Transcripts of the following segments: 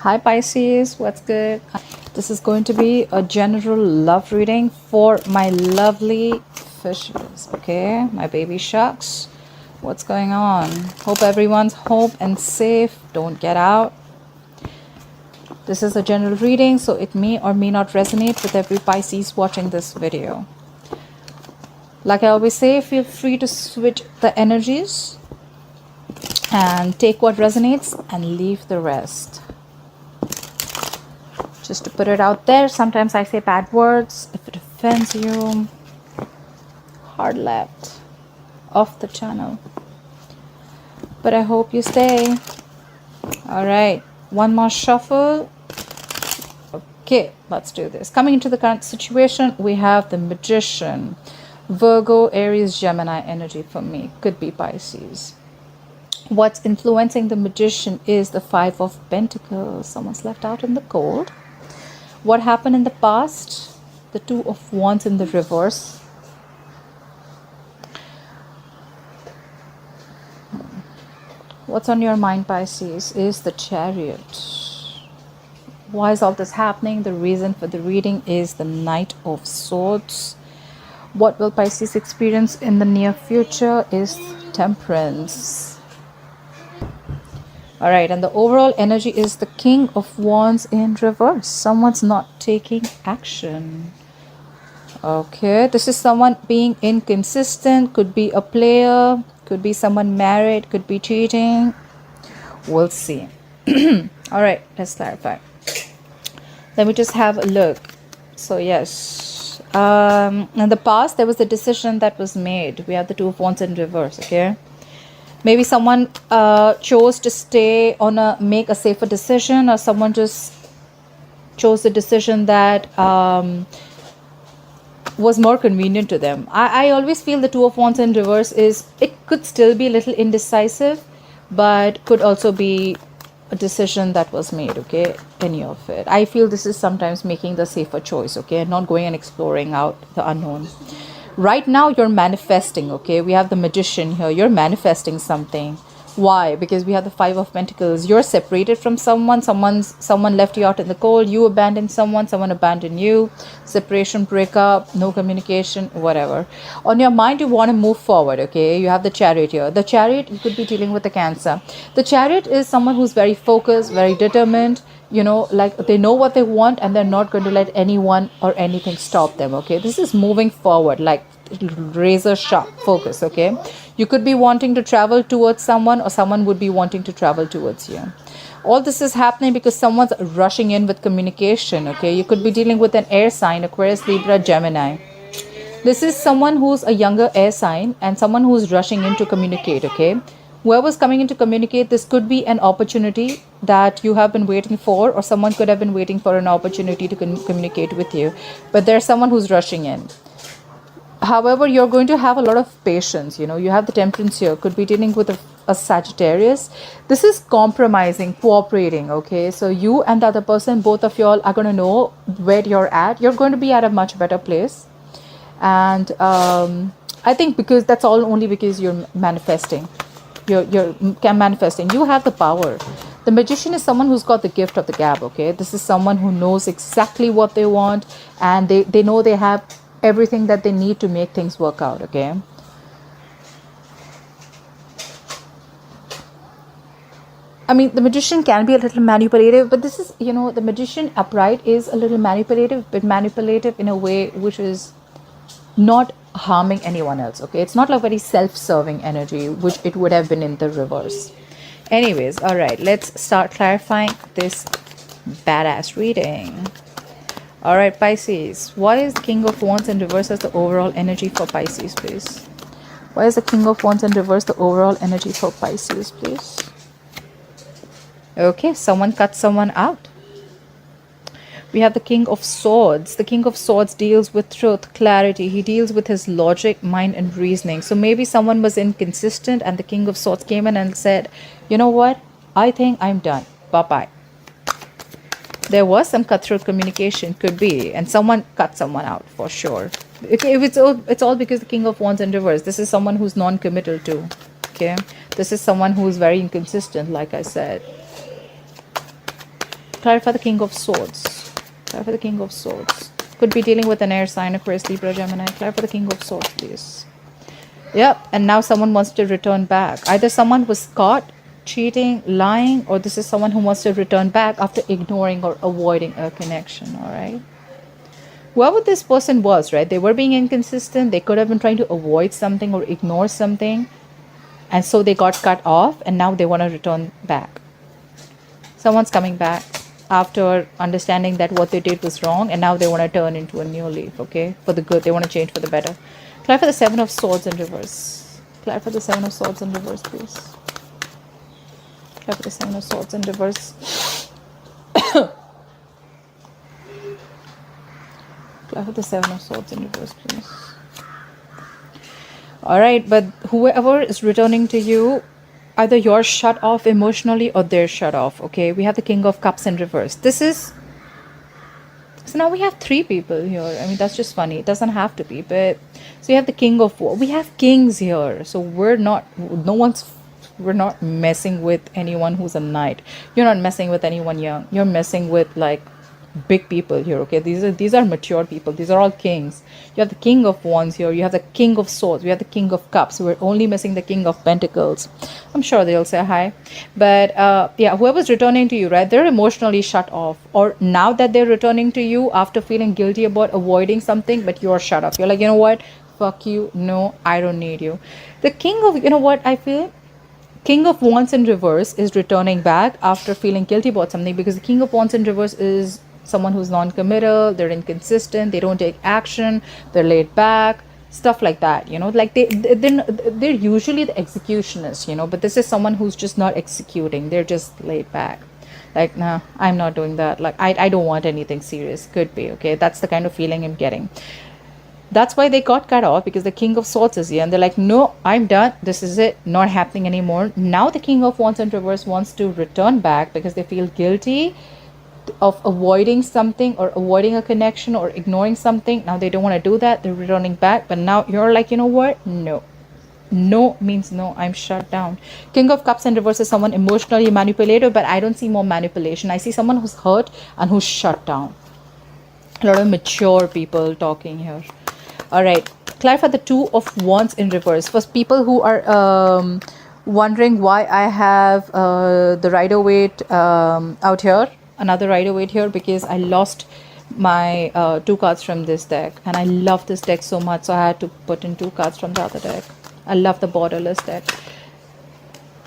Hi Pisces, what's good? This is going to be a general love reading for my lovely fishes, okay? My baby sharks. What's going on? Hope everyone's home and safe. Don't get out. This is a general reading, so it may or may not resonate with every Pisces watching this video. Like I always say, feel free to switch the energies and take what resonates and leave the rest. Just to put it out there, sometimes I say bad words. If it offends you, hard left, off the channel. But I hope you stay. Alright, one more shuffle. Okay, let's do this. Coming into the current situation, we have the Magician. Virgo, Aries, Gemini energy for me. Could be Pisces. What's influencing the Magician is the Five of Pentacles. Someone's left out in the cold. What happened in the past? The Two of Wands in the reverse. What's on your mind, Pisces, is the Chariot. Why is all this happening? The reason for the reading is the Knight of Swords. What will Pisces experience in the near future is Temperance. Alright, and the overall energy is the King of Wands in reverse. Someone's not taking action. Okay, this is someone being inconsistent. Could be a player, could be someone married, could be cheating. We'll see. Alright, let's clarify. Let me just have a look. So yes, in the past there was a decision that was made. We have the Two of Wands in reverse, okay? Maybe someone chose to stay on make a safer decision, or someone just chose a decision that was more convenient to them. I always feel the Two of Wands in reverse it could still be a little indecisive, but could also be a decision that was made, okay? Any of it. I feel this is sometimes making the safer choice, okay? Not going and exploring out the unknown. Right now you're manifesting, okay? We have the Magician here. You're manifesting something. Why? Because we have the Five of Pentacles. You're separated from someone. Someone left you out in the cold. You abandoned someone. Someone abandoned you. Separation, breakup, no communication, whatever. On your mind, you want to move forward, okay? You have the Chariot here. The Chariot, you could be dealing with the Cancer. The Chariot is someone who's very focused, very determined. You know, like they know what they want and they're not going to let anyone or anything stop them, okay? This is moving forward, like razor sharp focus, okay? You could be wanting to travel towards someone, or someone would be wanting to travel towards you. All this is happening because someone's rushing in with communication, okay? You could be dealing with an air sign, Aquarius, Libra, Gemini. This is someone who's a younger air sign and someone who's rushing in to communicate, okay? Whoever's coming in to communicate, this could be an opportunity that you have been waiting for, or someone could have been waiting for an opportunity to communicate with you, but there's someone who's rushing in. However, you're going to have a lot of patience. You know, you have the Temperance here. Could be dealing with a Sagittarius. This is compromising, cooperating, okay? So you and the other person, both of y'all are going to know where you're at. You're going to be at a much better place. And I think because that's all only because you're manifesting. You're manifesting. You have the power. The Magician is someone who's got the gift of the gab, okay? This is someone who knows exactly what they want, and they know they have everything that they need to make things work out, okay? I mean, the Magician can be a little manipulative, but this is, you know, the Magician upright is a little manipulative, but manipulative in a way which is not harming anyone else, okay? It's not like very self-serving energy, which it would have been in the reverse. Anyways, all right, let's start clarifying this badass reading. All right, Pisces, what is the King of Wands in reverse as the overall energy for Pisces, please? What is the King of Wands in reverse, the overall energy for Pisces, please? Okay, someone cut someone out. We have the King of Swords. The King of Swords deals with truth, clarity. He deals with his logic, mind, and reasoning. So maybe someone was inconsistent and the King of Swords came in and said, you know what? I think I'm done. Bye-bye. There was some cutthroat communication, could be, and someone cut someone out for sure. If it's all because the King of Wands in reverse. This is someone who's non-committal too, okay? This is someone who's very inconsistent, like I said. Clarify the King of Swords. Clarify the King of Swords. Could be dealing with an air sign, Aquarius, Libra, Gemini. Clarify the King of Swords, please. Yep, and now someone wants to return back. Either someone was caught cheating, lying, or this is someone who wants to return back after ignoring or avoiding a connection, all right? Whoever this person was, right, they were being inconsistent. They could have been trying to avoid something or ignore something, and so they got cut off, and now they want to return back. Someone's coming back after understanding that what they did was wrong, and now they want to turn into a new leaf, okay, for the good. They want to change for the better. Clarify the Seven of Swords in reverse. Clarify the Seven of Swords in reverse, please. Clarify the Seven of Swords in reverse. Clarify the Seven of Swords in reverse, please. All right, but whoever is returning to you, either you're shut off emotionally or they're shut off, okay? We have the King of Cups in reverse. This is... So now we have 3 people here. I mean, that's just funny. It doesn't have to be, but... So you have the King of War. We have kings here. So we're not... We're not messing with anyone who's a knight. You're not messing with anyone young. You're messing with, like, big people here, okay? These are mature people. These are all kings. You have the King of Wands here. You have the King of Swords. We have the King of Cups. We're only missing the King of Pentacles. I'm sure they'll say hi. But yeah, whoever's returning to you, right, they're emotionally shut off. Or now that they're returning to you after feeling guilty about avoiding something, but you're shut off. You're like, you know what? Fuck you. No, I don't need you. The King of, you know what I feel? King of Wands in reverse is returning back after feeling guilty about something, because the King of Wands in reverse is someone who's non-committal, they're inconsistent, they don't take action, they're laid back, stuff like that, you know, like they're usually the executionists, you know, but this is someone who's just not executing, they're just laid back, like, nah, I'm not doing that, like, I don't want anything serious. Could be, okay, that's the kind of feeling I'm getting. That's why they got cut off, because the King of Swords is here and they're like, no, I'm done, this is it, not happening anymore. Now the King of Wands in reverse wants to return back because they feel guilty of avoiding something or avoiding a connection or ignoring something. Now they don't want to do that, they're returning back, but now you're like, you know what, no means no, I'm shut down. King of Cups in reverse is someone emotionally manipulative, but I don't see more manipulation. I see someone who's hurt and who's shut down. A lot of mature people talking here. All right, clarify the Two of Wands in reverse. For people who are wondering why I have the Rider-Waite out here, another Rider-Waite here, because I lost my 2 cards from this deck, and I love this deck so much, so I had to put in 2 cards from the other deck. I love the borderless deck.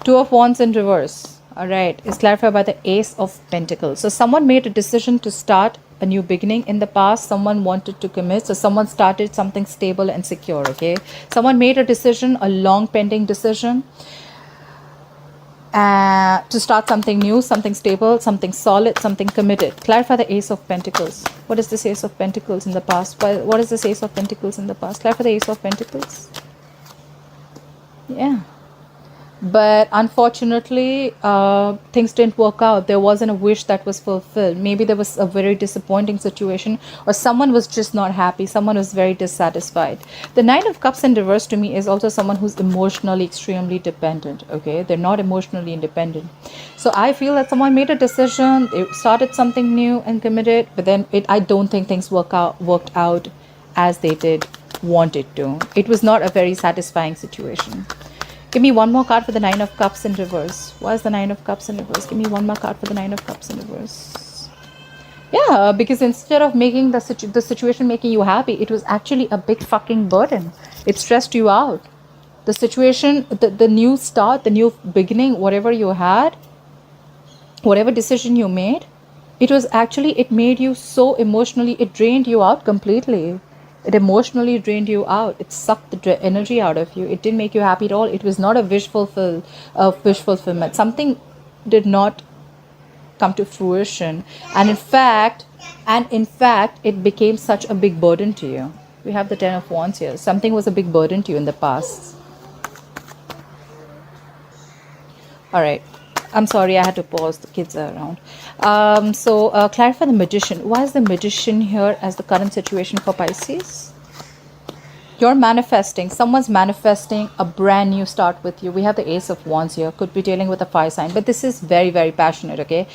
Two of Wands in reverse, all right, is clarified by the Ace of Pentacles. So someone made a decision to start a new beginning in the past. Someone wanted to commit, so someone started something stable and secure, okay? Someone made a decision, a long pending decision, to start something new, something stable, something solid, something committed. Clarify the Ace of Pentacles. What is this Ace of Pentacles in the past? What is this Ace of Pentacles in the past? Clarify the Ace of Pentacles. Yeah. But unfortunately, things didn't work out. There wasn't a wish that was fulfilled. Maybe there was a very disappointing situation, or someone was just not happy. Someone was very dissatisfied. The Nine of Cups in reverse to me is also someone who's emotionally extremely dependent. Okay, they're not emotionally independent. So I feel that someone made a decision, they started something new and committed, but then I don't think things worked out as they did want it to. It was not a very satisfying situation. Give me one more card for the Nine of Cups in reverse. Why is the Nine of Cups in reverse? Give me one more card for the Nine of Cups in reverse. Yeah, because instead of making the situation making you happy, it was actually a big fucking burden. It stressed you out. The situation, the new start, the new beginning, whatever you had, whatever decision you made, it made you so emotionally, it drained you out completely. It emotionally drained you out. It sucked the energy out of you. It didn't make you happy at all. It was not a wish fulfillment. Something did not come to fruition. And in fact, it became such a big burden to you. We have the Ten of Wands here. Something was a big burden to you in the past. All right. I'm sorry, I had to pause. The kids are around. Clarify the Magician. Why is the Magician here as the current situation for Pisces? You're manifesting, someone's manifesting a brand new start with you. We have the Ace of Wands here, could be dealing with a fire sign, but this is very, very passionate, okay?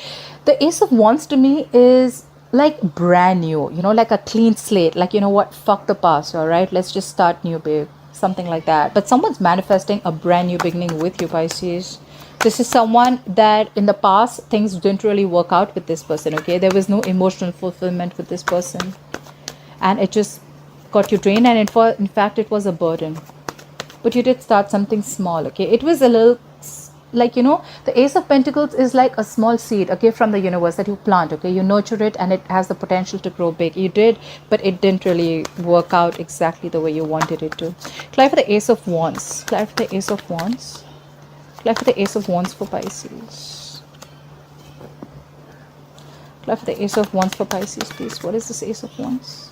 The Ace of Wands to me is like brand new, you know, like a clean slate, like, you know what, fuck the past, all right? Let's just start new, babe. Something like that. But someone's manifesting a brand new beginning with you, Pisces. This is someone that in the past, things didn't really work out with this person, okay? There was no emotional fulfillment with this person. And it just got you drained, and in fact it was a burden, but you did start something small, okay? It was a little like, you know, the Ace of Pentacles is like a small seed, okay, from the universe that you plant, okay? You nurture it and it has the potential to grow big. You did, but it didn't really work out exactly the way you wanted it to. Clarify the Ace of Wands. Clarify the Ace of Wands. Clarify the Ace of Wands for Pisces. Clarify the Ace of Wands for Pisces, please. What is this Ace of Wands?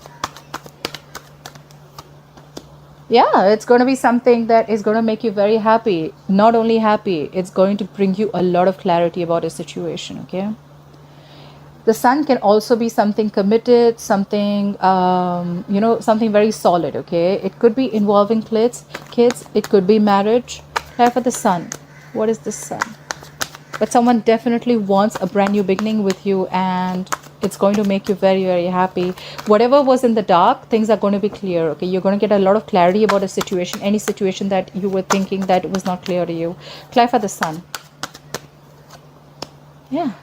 Yeah, it's going to be something that is going to make you very happy. Not only happy, it's going to bring you a lot of clarity about a situation, okay? The Sun can also be something committed, something, you know, something very solid, okay? It could be involving kids. It could be marriage. For the Sun. What is the Sun? But someone definitely wants a brand new beginning with you, and it's going to make you very, very happy. Whatever was in the dark, things are going to be clear, okay? You're going to get a lot of clarity about a situation, any situation that you were thinking that was not clear to you. Clarify the Sun. Yeah.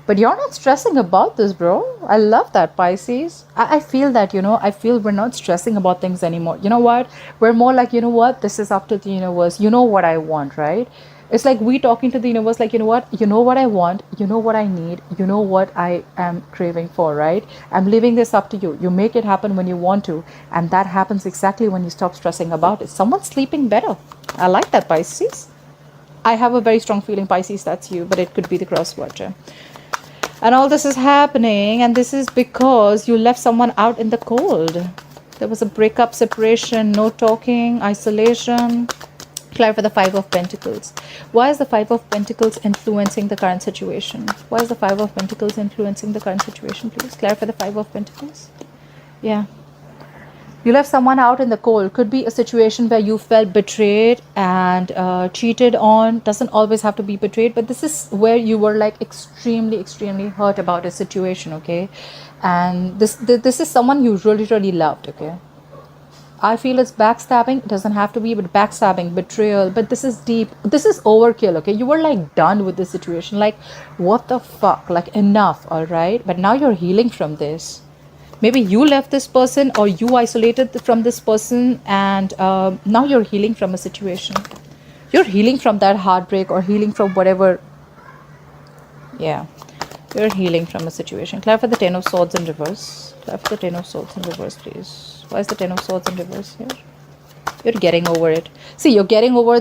But you're not stressing about this, bro. I love that, Pisces. I feel that, you know, I feel we're not stressing about things anymore. You know what? We're more like, you know what? This is up to the universe. You know what I want, right? It's like we talking to the universe, like, you know what? You know what I want. You know what I need. You know what I am craving for, right? I'm leaving this up to you. You make it happen when you want to. And that happens exactly when you stop stressing about it. Someone's sleeping better. I like that, Pisces. I have a very strong feeling, Pisces, that's you. But it could be the cross watcher. And all this is happening, and this is because you left someone out in the cold. There was a breakup, separation, no talking, isolation. Clarify the Five of Pentacles. Why is the Five of Pentacles influencing the current situation? Why is the Five of Pentacles influencing the current situation, please? Clarify the Five of Pentacles. Yeah. You left someone out in the cold. Could be a situation where you felt betrayed and cheated on. Doesn't always have to be betrayed, but this is where you were like extremely, extremely hurt about a situation, okay? And this is someone you really, really loved, okay? I feel it's backstabbing. It doesn't have to be, but backstabbing, betrayal. But this is deep. This is overkill, okay? You were like done with the situation. Like, what the fuck? Like, enough, all right? But now you're healing from this. Maybe you left this person or you isolated from this person, and now you're healing from a situation. You're healing from that heartbreak or healing from whatever. Yeah, you're healing from a situation. Clarify the Ten of Swords in reverse. Clarify the Ten of Swords in reverse, please. Why is the Ten of Swords in reverse here? You're getting over it. See, you're getting over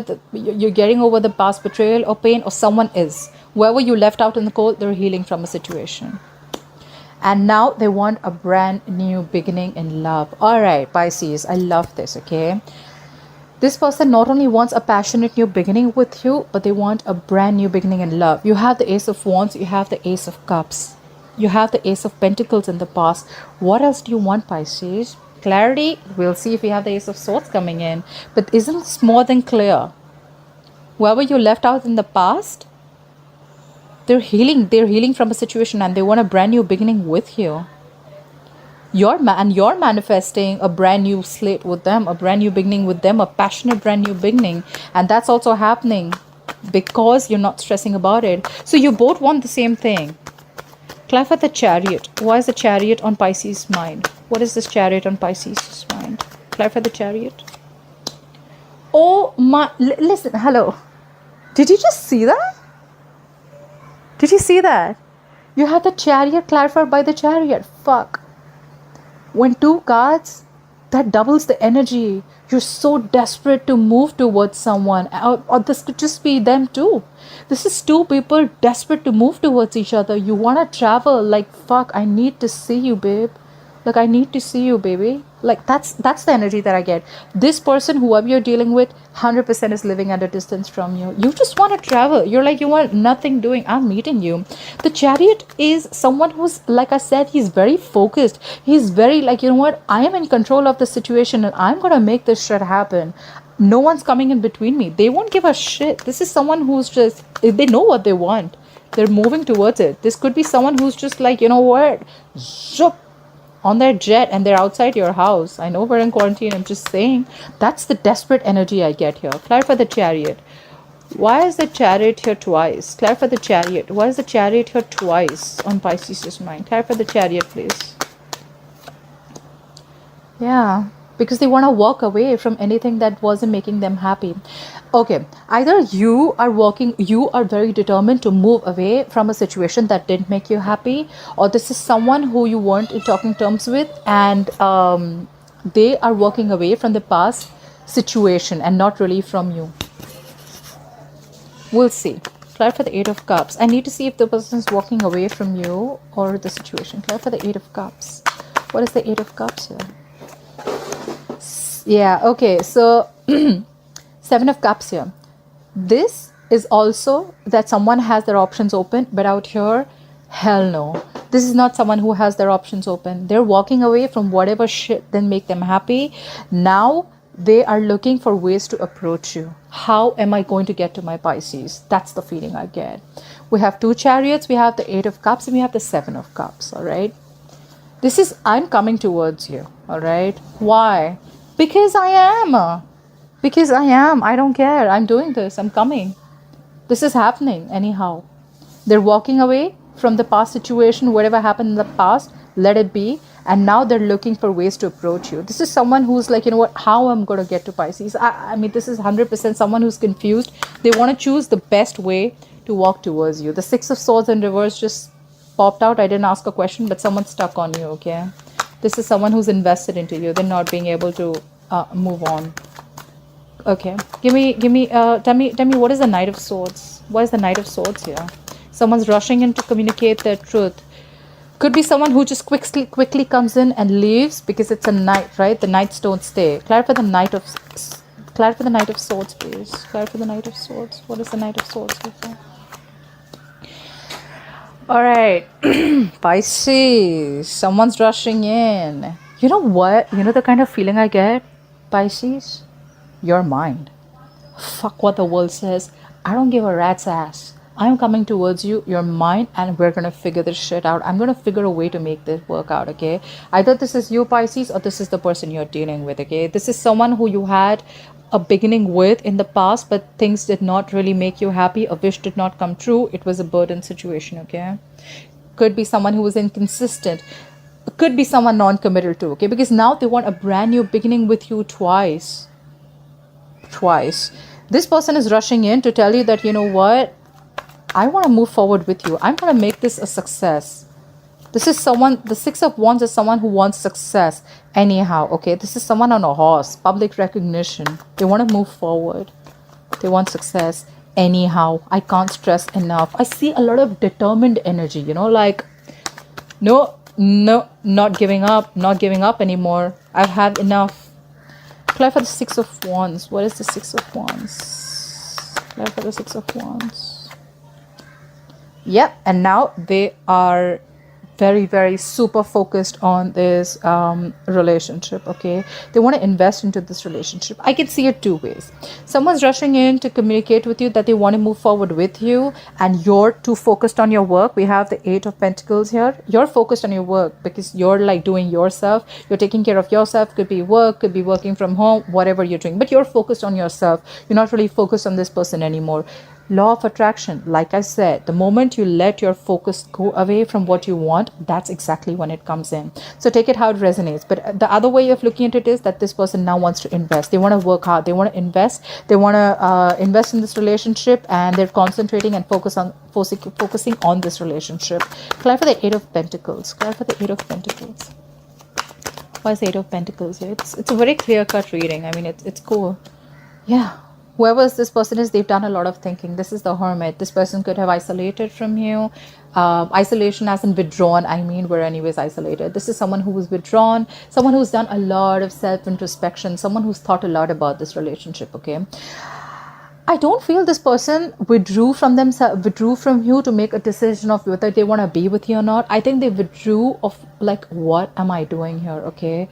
the past betrayal or pain, or someone is. Whoever you left out in the cold, they're healing from a situation. And now they want a brand new beginning in love. All right, Pisces, I love this, okay? This person not only wants a passionate new beginning with you, but they want a brand new beginning in love. You have the Ace of Wands, you have the Ace of Cups. You have the Ace of Pentacles in the past. What else do you want, Pisces? Clarity, we'll see if we have the Ace of Swords coming in. But isn't this more than clear? Whoever you left out in the past, they're healing from a situation, and they want a brand new beginning with you. You're manifesting a brand new slate with them, a brand new beginning with them, a passionate brand new beginning. And that's also happening because you're not stressing about it. So you both want the same thing. Clarify the Chariot. Why is the Chariot on Pisces' mind? What is this Chariot on Pisces' mind? Clarify the Chariot. Oh my, listen, hello. Did you just see that? Did you see that? You had the Chariot clarified by the Chariot. Fuck. When two cards, that doubles the energy. You're so desperate to move towards someone. Or this could just be them too. This is two people desperate to move towards each other. You want to travel. Like, fuck, I need to see you, babe. Like, I need to see you, baby. Like that's the energy that I get. This person, whoever you're dealing with, 100% is living at a distance from you. You just want to travel. You're like, you want nothing doing. I'm meeting you. The Chariot is someone who's, like I said, he's very focused. He's very like, you know what, I am in control of the situation and I'm gonna make this shit happen. No one's coming in between me. They won't give a shit. This is someone who's just, they know what they want. They're moving towards it. This could be someone who's just like, you know what, zoop, on their jet, and they're outside your house. I know we're in quarantine. I'm just saying that's the desperate energy I get here. Clarify the Chariot. Why is the Chariot here twice? Clarify the Chariot. Why is the Chariot here twice on Pisces' mind? Clarify the Chariot, please. Yeah, because they want to walk away from anything that wasn't making them happy. Okay, either you are very determined to move away from a situation that didn't make you happy, or this is someone who you weren't in talking terms with, and they are walking away from the past situation and not really from you. We'll see. Clarify the Eight of Cups. I need to see if the person is walking away from you or the situation. Clarify the Eight of Cups. What is the Eight of Cups here? Yeah, okay, so Seven of Cups here. This is also that someone has their options open, but out here, hell no. This is not someone who has their options open. They're walking away from whatever shit didn't make them happy. Now they are looking for ways to approach you. How am I going to get to my Pisces? That's the feeling I get. We have two Chariots, we have the Eight of Cups, and we have the Seven of Cups, all right? This is, I'm coming towards you, all right? Why? Because I am. Because I am. I don't care. I'm doing this. I'm coming. This is happening anyhow. They're walking away from the past situation, whatever happened in the past, let it be. And now they're looking for ways to approach you. This is someone who's like, you know what, how I'm going to get to Pisces. I mean, this is 100% someone who's confused. They want to choose the best way to walk towards you. The Six of Swords in reverse just popped out. I didn't ask a question, but someone's stuck on you, okay? This is someone who's invested into you. They're not being able to move on. Okay, tell me what is the Knight of Swords? Why is the Knight of Swords here? Someone's rushing in to communicate their truth. Could be someone who just quickly comes in and leaves because it's a knight, right? The knights don't stay. Clarify the Knight of Swords, please. Clarify the Knight of Swords. What is the Knight of Swords here for? All right, Pisces. Someone's rushing in. You know what? You know the kind of feeling I get, Pisces? You're mine. Fuck what the world says. I don't give a rat's ass. I'm coming towards you. You're mine, and we're gonna figure this shit out. I'm gonna figure a way to make this work out, okay? Either this is you, Pisces, or this is the person you're dealing with, okay? This is someone who you had a beginning with in the past, but things did not really make you happy. A wish did not come true. It was a burden situation, okay? Could be someone who was inconsistent. Could be someone non-committal too, okay? Because now they want a brand new beginning with you twice. This person is rushing in to tell you that, you know what, I want to move forward with you. I'm going to make this a success. This is someone, the Six of Wands is someone who wants success anyhow, okay? This is someone on a horse, public recognition. They want to move forward. They want success anyhow. I can't stress enough. I see a lot of determined energy, you know, like, no, not giving up anymore. I've had enough. Clarify the Six of Wands. What is the Six of Wands? Clarify the Six of Wands. Yep, and now they are very, very super focused on this relationship, okay? They want to invest into this relationship. I can see it two ways. Someone's rushing in to communicate with you that they want to move forward with you, and you're too focused on your work. We have the Eight of Pentacles here. You're focused on your work because you're like doing yourself. You're taking care of yourself. Could be work, could be working from home, whatever you're doing. But you're focused on yourself. You're not really focused on this person anymore. Law of attraction, like I said, the moment you let your focus go away from what you want, that's exactly when it comes in. So take it how it resonates. But the other way of looking at it is that this person now wants to invest. They want to work hard. They want to invest. They want to invest in this relationship, and they're concentrating and focusing on this relationship. Clarify the Eight of Pentacles. Clarify the Eight of Pentacles. Why is the Eight of Pentacles here? It's a very clear-cut reading. I mean, it's cool. Yeah. Whoever this person is, they've done a lot of thinking. This is the Hermit. This person could have isolated from you. Isolation as in withdrawn, I mean, we're anyways isolated. This is someone who is withdrawn, someone who's done a lot of self-introspection, someone who's thought a lot about this relationship, okay? I don't feel this person withdrew from you to make a decision of whether they want to be with you or not. I think they withdrew of like, what am I doing here? Okay.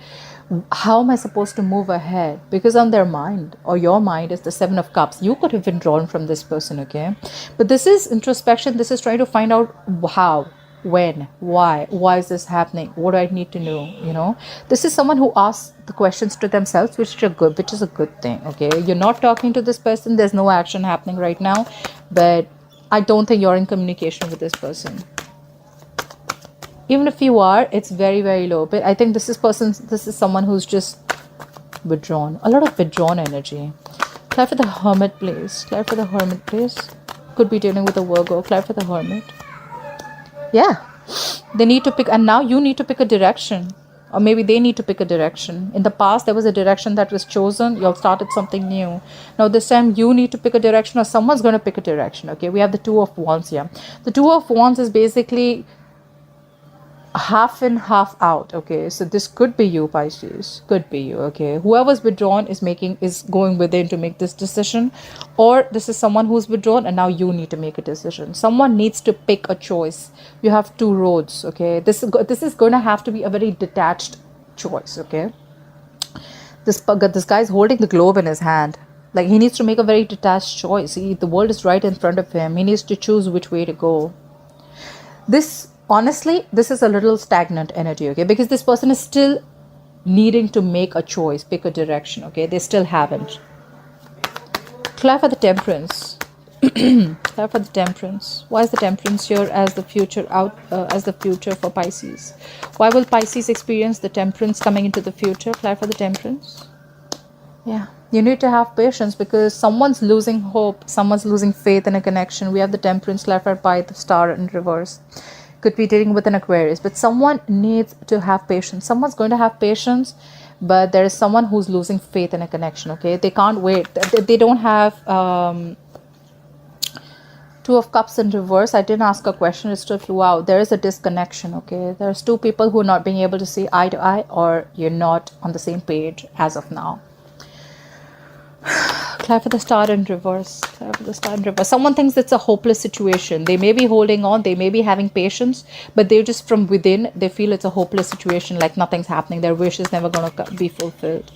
How am I supposed to move ahead? Because on their mind, or your mind, is the Seven of Cups. You could have withdrawn from this person, okay? But this is introspection. This is trying to find out how, when, why is this happening? What do I need to know? You know, this is someone who asks the questions to themselves, which is a good thing, okay? You're not talking to this person. There's no action happening right now, but I don't think you're in communication with this person. Even if you are, it's very, very low. But I think this is someone who's just withdrawn. A lot of withdrawn energy. Clear for the Hermit, please. Clear for the Hermit, please. Could be dealing with a Virgo. Clear for the Hermit. Yeah. They need to pick, and now you need to pick a direction. Or maybe they need to pick a direction. In the past, there was a direction that was chosen. You all started something new. Now this time, you need to pick a direction, or someone's going to pick a direction. Okay, we have the Two of Wands here. The Two of Wands is basically half in, half out. Okay, so this could be you, Pisces. Could be you. Okay, whoever's withdrawn is going within to make this decision, or this is someone who's withdrawn and now you need to make a decision. Someone needs to pick a choice. You have two roads. Okay, this is going to have to be a very detached choice. Okay, this guy's holding the globe in his hand. Like, he needs to make a very detached choice. The world is right in front of him. He needs to choose which way to go. Honestly, this is a little stagnant energy, okay? Because this person is still needing to make a choice, pick a direction, okay? They still haven't. Clear for the Temperance. Clear for the Temperance. Why is the Temperance here as the future for Pisces? Why will Pisces experience the Temperance coming into the future? Clear for the Temperance. Yeah. You need to have patience because someone's losing hope. Someone's losing faith in a connection. We have the Temperance clarified by the Star in reverse. Could be dealing with an Aquarius, but someone needs to have patience. Someone's going to have patience, but there is someone who's losing faith in a connection, okay? They can't wait. They don't have Two of Cups in reverse. I didn't ask a question. It still flew out. There is a disconnection, okay? There's two people who are not being able to see eye to eye, or you're not on the same page as of now. Clear for the Star in reverse. Clear for the Star in reverse. Someone thinks it's a hopeless situation. They may be holding on. They may be having patience. But they're just from within. They feel it's a hopeless situation. Like nothing's happening. Their wish is never going to be fulfilled.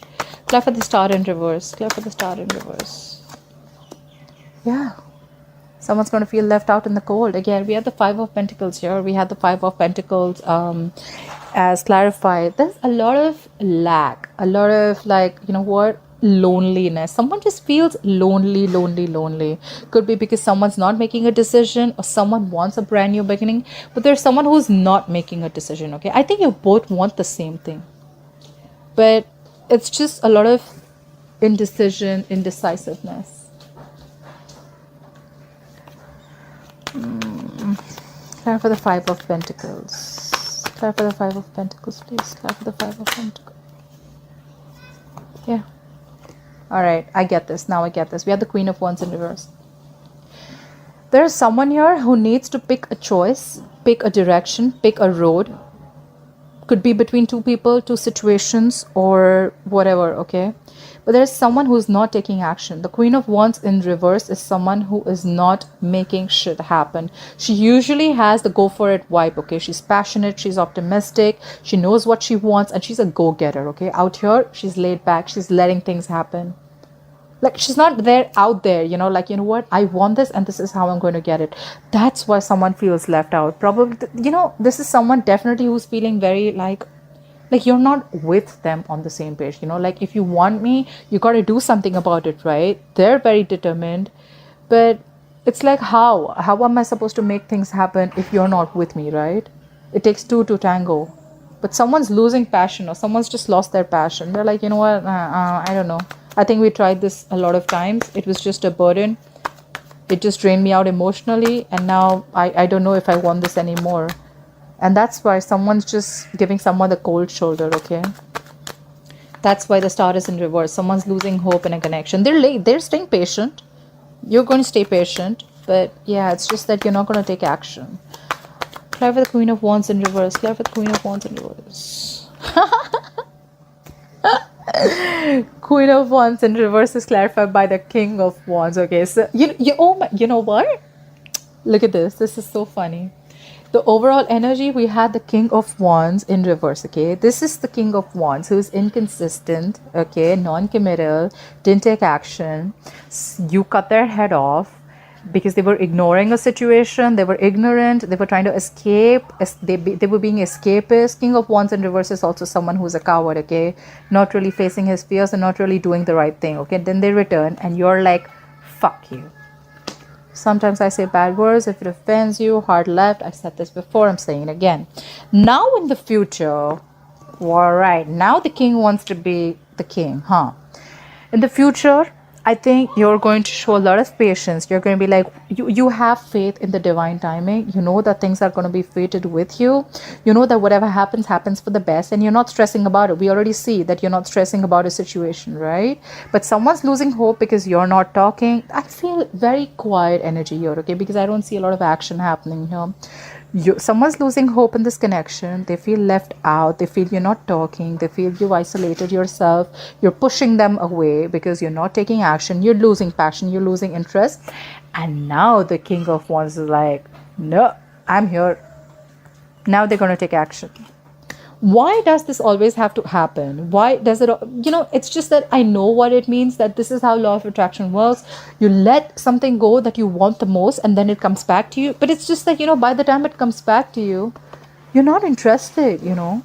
Clear for the Star in reverse. Clear for the Star in reverse. Yeah. Someone's going to feel left out in the cold. Again, we have the Five of Pentacles here. We had the Five of Pentacles as clarified. There's a lot of lack. A lot of like, you know what? Loneliness. Someone just feels lonely. Could be because someone's not making a decision, or someone wants a brand new beginning, but there's someone who's not making a decision, okay? I think you both want the same thing, but it's just a lot of indecisiveness. Clear for the Five of Pentacles. Clear for the Five of Pentacles, please. Clear for the Five of Pentacles. Yeah. All right, I get this. Now I get this. We have the Queen of Wands in reverse. There is someone here who needs to pick a choice, pick a direction, pick a road. Could be between two people, two situations, or whatever, okay? But there's someone who's not taking action. The Queen of Wands in reverse is someone who is not making shit happen. She usually has the go for it vibe, okay? She's passionate, she's optimistic, she knows what she wants, and she's a go-getter, okay? Out here, she's laid back, she's letting things happen. Like, she's not out there, you know, like, you know what, I want this and this is how I'm going to get it. That's why someone feels left out. Probably, you know, this is someone definitely who's feeling very like you're not with them on the same page, you know, like, if you want me, you got to do something about it, right? They're very determined, but it's like, how am I supposed to make things happen if you're not with me, right? It takes two to tango. But someone's losing passion, or someone's just lost their passion. They're like, you know what, I don't know. I think we tried this a lot of times. It was just a burden. It just drained me out emotionally. And now I don't know if I want this anymore. And that's why someone's just giving someone the cold shoulder, okay? That's why the Star is in reverse. Someone's losing hope in a connection. They're staying patient. You're going to stay patient. But yeah, it's just that you're not going to take action. Clarify the Queen of Wands in reverse. Clarify the Queen of Wands in reverse. Queen of Wands in reverse is clarified by the King of Wands. Okay, so you know what? Look at this. This is so funny. The overall energy, we had the King of Wands in reverse. Okay, this is the King of Wands who's inconsistent. Okay, non-committal, didn't take action. You cut their head off because they were ignoring a situation, they were ignorant, they were trying to escape, they were being escapist. King of Wands in reverse is also someone who's a coward, okay, not really facing his fears and not really doing the right thing, okay. Then they return and you're like, fuck you. Sometimes I say bad words if it offends you, hard left. I said this before, I'm saying it again. Now in the future, all right, now the king wants to be the king, huh? In the future, I think you're going to show a lot of patience. You're going to be like, you have faith in the divine timing. You know that things are going to be fated with you. You know that whatever happens, happens for the best. And you're not stressing about it. We already see that you're not stressing about a situation, right? But someone's losing hope because you're not talking. I feel very quiet energy here, okay? Because I don't see a lot of action happening here. Someone's losing hope in this connection. They feel left out. They feel you're not talking. They feel you've isolated yourself. You're pushing them away because you're not taking action. You're losing passion. You're losing interest. And now the King of Wands is like, no, I'm here. Now they're going to take action. Why does this always have to happen? Why does it, it's just that I know what it means, that this is how law of attraction works. You let something go that you want the most and then it comes back to you. But it's just that, by the time it comes back to you, you're not interested, The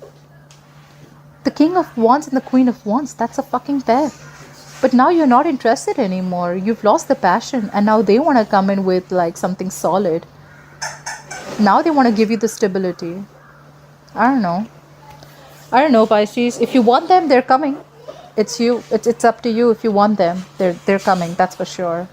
King of Wands and the Queen of Wands, that's a fucking pair. But now you're not interested anymore. You've lost the passion and now they want to come in with like something solid. Now they want to give you the stability. I don't know, Pisces. If you want them, they're coming. It's you. It's up to you. If you want them, they're coming. That's for sure.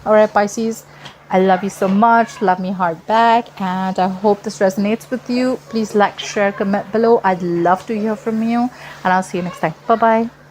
All right, Pisces. I love you so much. Love me hard back. And I hope this resonates with you. Please like, share, comment below. I'd love to hear from you. And I'll see you next time. Bye-bye.